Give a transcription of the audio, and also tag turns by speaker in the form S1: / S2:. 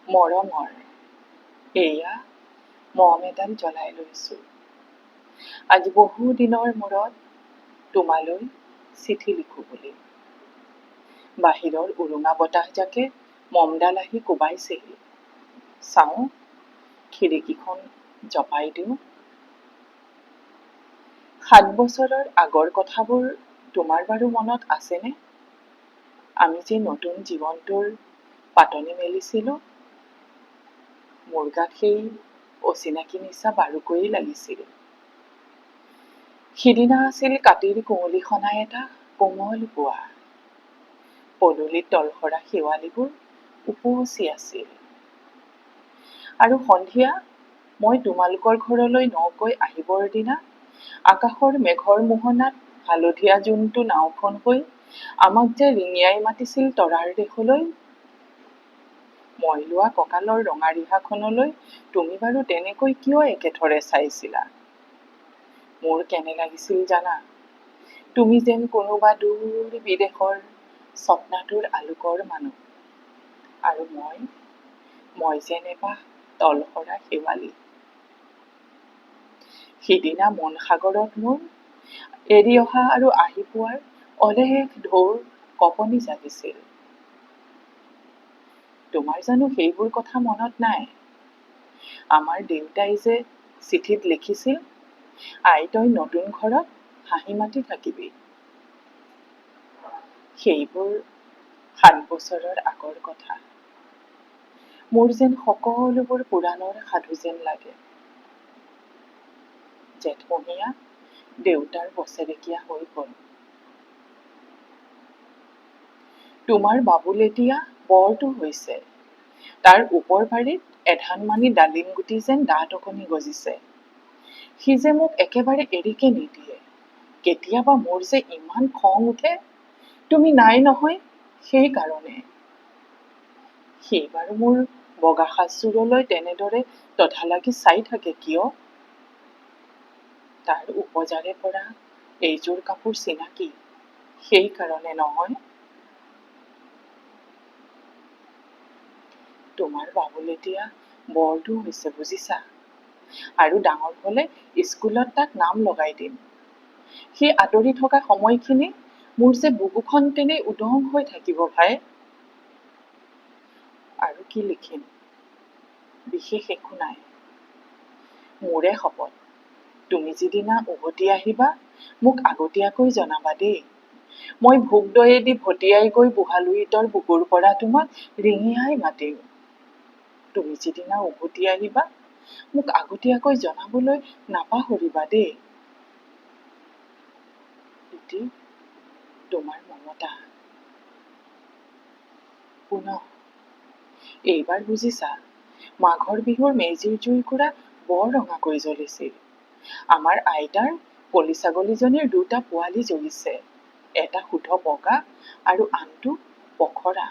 S1: মৰমৰ এয়া মম এডাল জ্বলাই লৈছোঁ। আজি বহু দিনৰ মূৰত তোমালৈ চিঠি লিখোঁ বুলি। বাহিৰৰ উৰুঙা বতাহজাকে মমডাল আহি কোবাইছেহি। চাওঁ, খিৰিকীখন জপাই দিওঁ। 7 বছৰৰ আগৰ কথাবোৰ তোমাৰ বাৰু মনত আছেনে? আমি যে নতুন জীৱনটোৰ পাতনি মেলিছিলোঁ। মোৰ গাত সেই অচিনাকি নিচা বাৰুকৈয়ে লাগিছিল। সিদিনা আছিল কাতিৰ কুঁৱলীসনা এটা কোমল পুৱা। পদূলিত তলসৰা শেৱালিবোৰ উপচি আছিল। আৰু সন্ধিয়া মই তোমালোকৰ ঘৰলৈ নকৈ আহিবৰ দিনা আকাশৰ মেঘৰ মোহনাত হালধীয়া জোনটো নাওখন হৈ আমাক যে ৰিঙিয়াই মাতিছিল তৰাৰ দেশলৈ। মই লোৱা কঁকালৰ ৰঙা ৰিহাখনলৈ তুমি বাৰু তেনেকৈ কিয় একেথৰে চাইছিলা? মোৰ কেনে লাগিছিল জানা? তুমি যেন কোনোবা দূৰ বিদেশৰ স্বপ্নাতুৰ আলোকৰ মানুহ, আৰু মই যেন এপাহ তলসৰা শেৱালি। সিদিনা মন সাগৰত মোৰ এৰি অহা আৰু আহি পোৱাৰ অলেখ ঢৌৰ কঁপনি জাগিছিল। তোমাৰ জানো সেইবোৰ কথা মনত নাই? আমাৰ দেউতাই যে চিঠিত লিখিছিল, আই তই নতুন ঘৰত হাঁহি মাতি থাকিবি। সেইবোৰ 7 বছৰৰ আগৰ কথা। মোৰ যেন সকলোবোৰ পুৰাণৰ সাধু যেন লাগে। জেঠমহীয়া দেউতাৰ বছেৰেকীয়া হৈ গ'ল। তোমাৰ বাবুল এতিয়া বৰটো হৈছে। তাৰ ওপৰ বাৰীত এধানমানি ডালিম গুটি যেন দাঁত অকণি গজিছে। সি যে মোক একেবাৰে এৰিকে নিদিয়ে। কেতিয়াবা মোৰ যে ইমান খং উঠে, তুমি নাই নহয় সেইকাৰণে। সি বাৰু মোৰ বগা সাজযোৰলৈ তেনেদৰে তধা লাগি চাই থাকে কিয়? তাৰ উপজাৰে পৰা এইযোৰ কাপোৰ চিনাকি, সেইকাৰণে নহয়? তোমাৰ বাবুল এতিয়া বৰটো হৈছে বুজিছা। আৰু ডাঙৰ হলে স্কুলত তাক নাম লগাই দিম। সি আঁতৰি থকা সময়খিনি মোৰ যে বুকুখন তেনেই উদং হৈ থাকিব ভাই। আৰু কি লিখিম? বিশেষ একো নাই। মোৰে শপত, তুমি যিদিনা উভতি আহিবা মোক আগতীয়াকৈ জনাবা দেই। মই ভোগ দয়েদি ভটিয়াই গৈ বুঢ়ালুইতৰ বুকুৰ পৰা তোমাক ৰিঙিয়াই মাতিম। তুমি যিদিনা উভতি আহিবা মোক আগতীয়াকৈ জনাবলৈ নাপাহৰিবা দেই। ইতি তোমাৰ মমতা। পুনঃ এইবাৰ বুজিছা, মাঘৰ বিহুৰ মেজিৰ জুইকুৰা বৰ ৰঙাকৈ জ্বলিছিল। আমাৰ আইতাৰ পলি ছাগলীজনীৰ 2টা পোৱালি জগিছে। এটা শুদ্ধ বগা আৰু আনটো পখৰা।